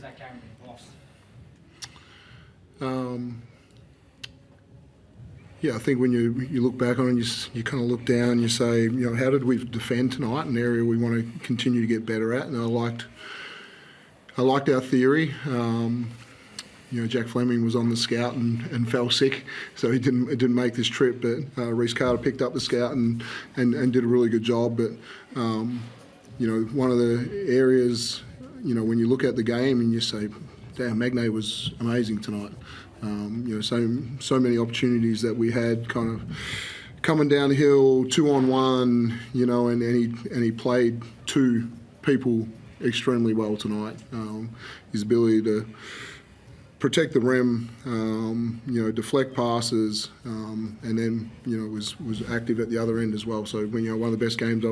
that game lost? Yeah, I think when you look back on it, you kind of look down and you say, how did we defend tonight? An area we want to continue to get better at. And I liked our theory. Jack Fleming was on the scout and fell sick, so he didn't make this trip. But Reece Carter picked up the scout and did a really good job. But one of the areas, when you look at the game and you say, damn, Magnay was amazing tonight. So many opportunities that we had kind of coming down the hill, 2-on-1, and he played two people extremely well tonight. His ability to protect the rim, deflect passes, and then was active at the other end as well. So one of the best games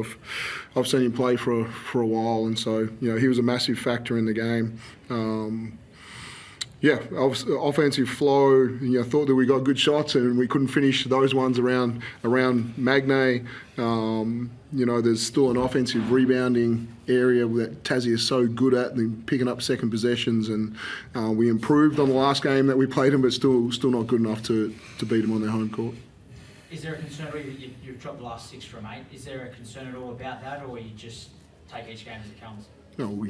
I've seen him play for a while, and so he was a massive factor in the game. Offensive flow. Thought that we got good shots and we couldn't finish those ones around Magnay. There's still an offensive rebounding area that Tassie is so good at, picking up second possessions, and we improved on the last game that we played them, but still not good enough to beat them on their home court. Is there a concern? You've dropped the last 6 from 8. Is there a concern at all about that, or you just take each game as it comes?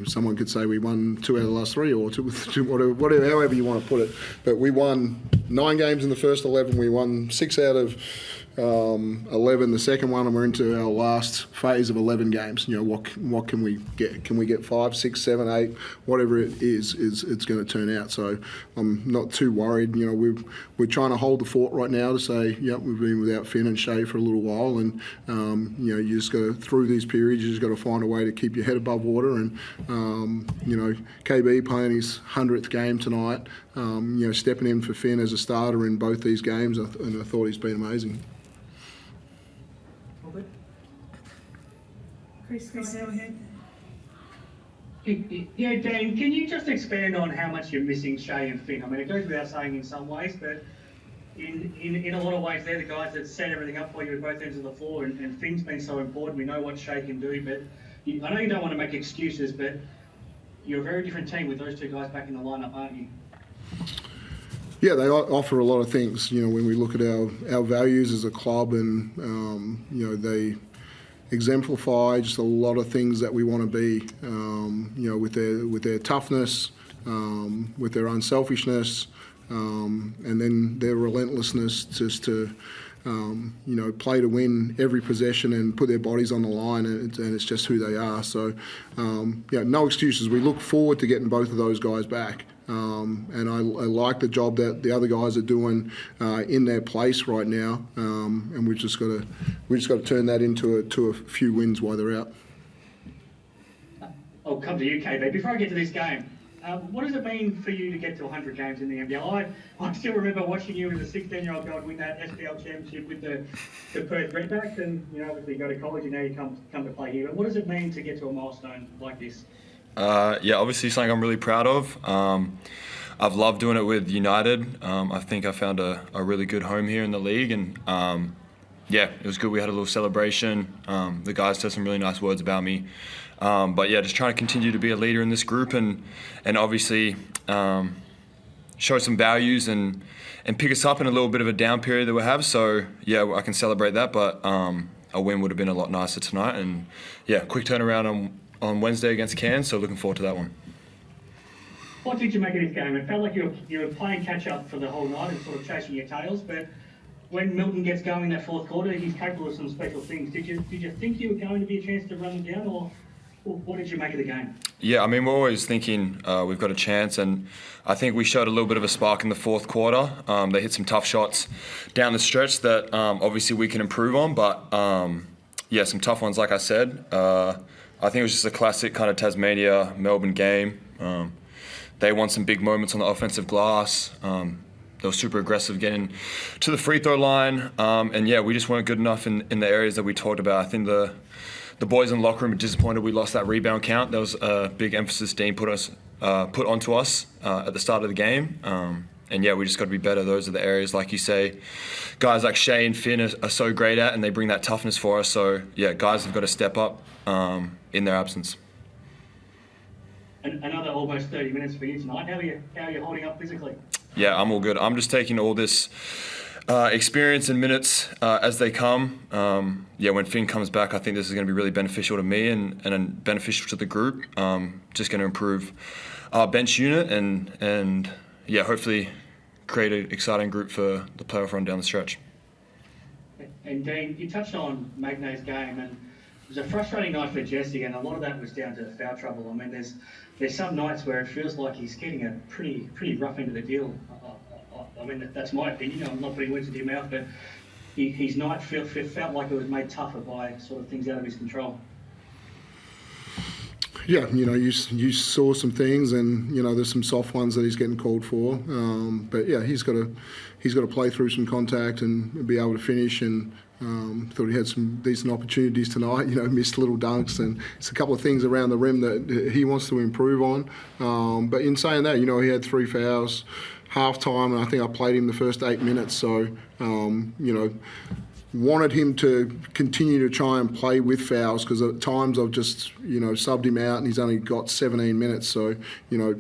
Someone could say we won 2 out of the last 3, or two, whatever, however you want to put it. But we won 9 games in the first 11. We won 6 out of 11 the second one, and we're into our last phase of 11 games. What can we get? Can we get 5, 6, 7, 8, whatever it is it's going to turn out. So I'm not too worried. We're trying to hold the fort right now to say, we've been without Finn and Shea for a little while, and you just got to, through these periods, you just got to find a way to keep your head above water. And KB playing his 100th game tonight, stepping in for Finn as a starter in both these games, and I thought he's been amazing. Chris, go ahead. Yeah, Dan, can you just expand on how much you're missing Shea and Finn? I mean, it goes without saying in some ways, but in a lot of ways, they're the guys that set everything up for you at both ends of the floor, and Finn's been so important. We know what Shea can do, but I know you don't want to make excuses, but you're a very different team with those two guys back in the lineup, aren't you? Yeah, they offer a lot of things. When we look at our values as a club, and they exemplify just a lot of things that we want to be. With their toughness, with their unselfishness, and then their relentlessness just to play to win every possession and put their bodies on the line, and it's just who they are. So, no excuses. We look forward to getting both of those guys back. And I like the job that the other guys are doing in their place right now, and we've just got to turn that into a few wins while they're out. I'll come to you, KB. Before I get to this game, what does it mean for you to get to 100 games in the NBL? I still remember watching you as a 16-year-old go and win that SBL championship with the Perth Redbacks, and obviously you go to college and now you come to play here. But what does it mean to get to a milestone like this? Obviously something I'm really proud of. I've loved doing it with United. I think I found a really good home here in the league, and it was good. We had a little celebration. The guys said some really nice words about me. Just trying to continue to be a leader in this group, and obviously show some values and pick us up in a little bit of a down period that we have. So I can celebrate that, but a win would have been a lot nicer tonight. And quick turnaround on Wednesday against Cairns, so looking forward to that one. What did you make of this game? It felt like you were playing catch-up for the whole night and sort of chasing your tails, but when Milton gets going that fourth quarter, he's capable of some special things. Did you think you were going to be a chance to run them down, or what did you make of the game? Yeah, I mean, we're always thinking we've got a chance, and I think we showed a little bit of a spark in the fourth quarter. They hit some tough shots down the stretch that obviously we can improve on, but some tough ones, like I said. I think it was just a classic kind of Tasmania Melbourne game. They won some big moments on the offensive glass. They were super aggressive getting to the free throw line. We just weren't good enough in the areas that we talked about. I think the boys in the locker room are disappointed we lost that rebound count. That was a big emphasis Dean put onto us at the start of the game. We just got to be better. Those are the areas, like you say, guys like Shea and Finn are so great at, and they bring that toughness for us. So, guys have got to step up in their absence. another almost 30 minutes for you tonight. How are you holding up physically? Yeah, I'm all good. I'm just taking all this experience and minutes as they come. When Finn comes back, I think this is going to be really beneficial to me and beneficial to the group. Just going to improve our bench unit and hopefully create an exciting group for the playoff run down the stretch. And Dean, you touched on Magnay's game, and it was a frustrating night for Jesse, and a lot of that was down to foul trouble. I mean, there's some nights where it feels like he's getting a pretty rough end of the deal. I mean, that's my opinion. I'm not putting words into your mouth, but his night felt like it was made tougher by sort of things out of his control. Yeah, you saw some things, and there's some soft ones that he's getting called for. But yeah, he's got to play through some contact and be able to finish. And thought he had some decent opportunities tonight. Missed little dunks, and it's a couple of things around the rim that he wants to improve on. But in saying that, he had 3 fouls, half time, and I think I played him the first 8 minutes. So wanted him to continue to try and play with fouls, because at times I've just subbed him out and he's only got 17 minutes. So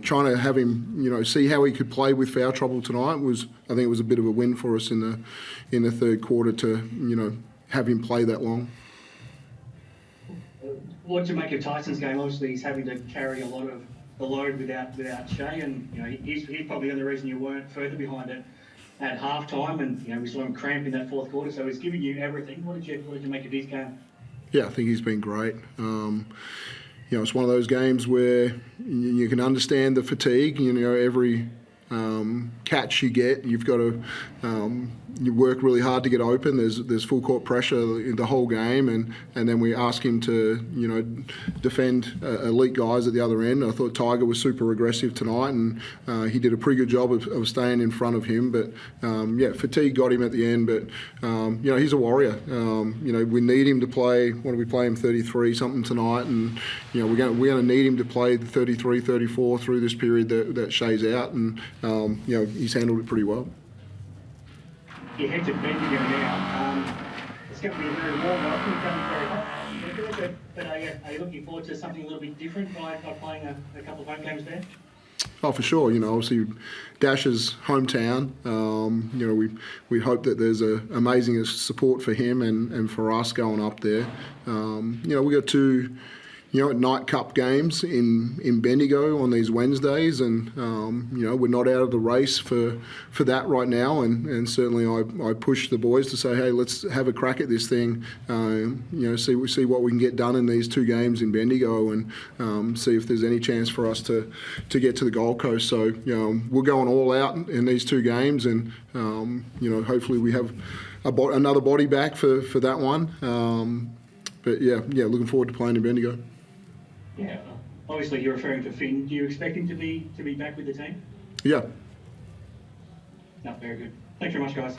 trying to have him see how he could play with foul trouble tonight I think it was a bit of a win for us in the third quarter to have him play that long. What did you make of Tyson's game? Obviously he's having to carry a lot of the load without Shea, and he's probably the only reason you weren't further behind it at half time, and we saw him cramp in that fourth quarter, so he's giving you everything. What did you make of his game? Yeah, I think he's been great. It's one of those games where you can understand the fatigue. Every catch you get, you've got to you work really hard to get open. There's full court pressure the whole game, and then we ask him to defend elite guys at the other end. I thought Tiger was super aggressive tonight, and he did a pretty good job of staying in front of him. But fatigue got him at the end. But he's a warrior. We need him to play. What do we play him? 33 something tonight, and we're going to need him to play 33, 34 through this period that Shea's out, and he's handled it pretty well. You head to Bendigo now. It's going to be a very warm welcome. It's going to be very hot. But are you looking forward to something a little bit different by playing a couple of home games there? Oh, for sure. Obviously, Dash's hometown. We hope that there's amazing support for him and for us going up there. We got 2 night cup games in Bendigo on these Wednesdays, and we're not out of the race for that right now, and certainly I push the boys to say, hey, let's have a crack at this thing, see what we can get done in these 2 games in Bendigo, and see if there's any chance for us to get to the Gold Coast. So we're going all out in these 2 games, and hopefully we have another body back for that one. But looking forward to playing in Bendigo. Yeah, obviously you're referring to Finn. Do you expect him to be back with the team? Yeah. No, very good. Thanks very much, guys.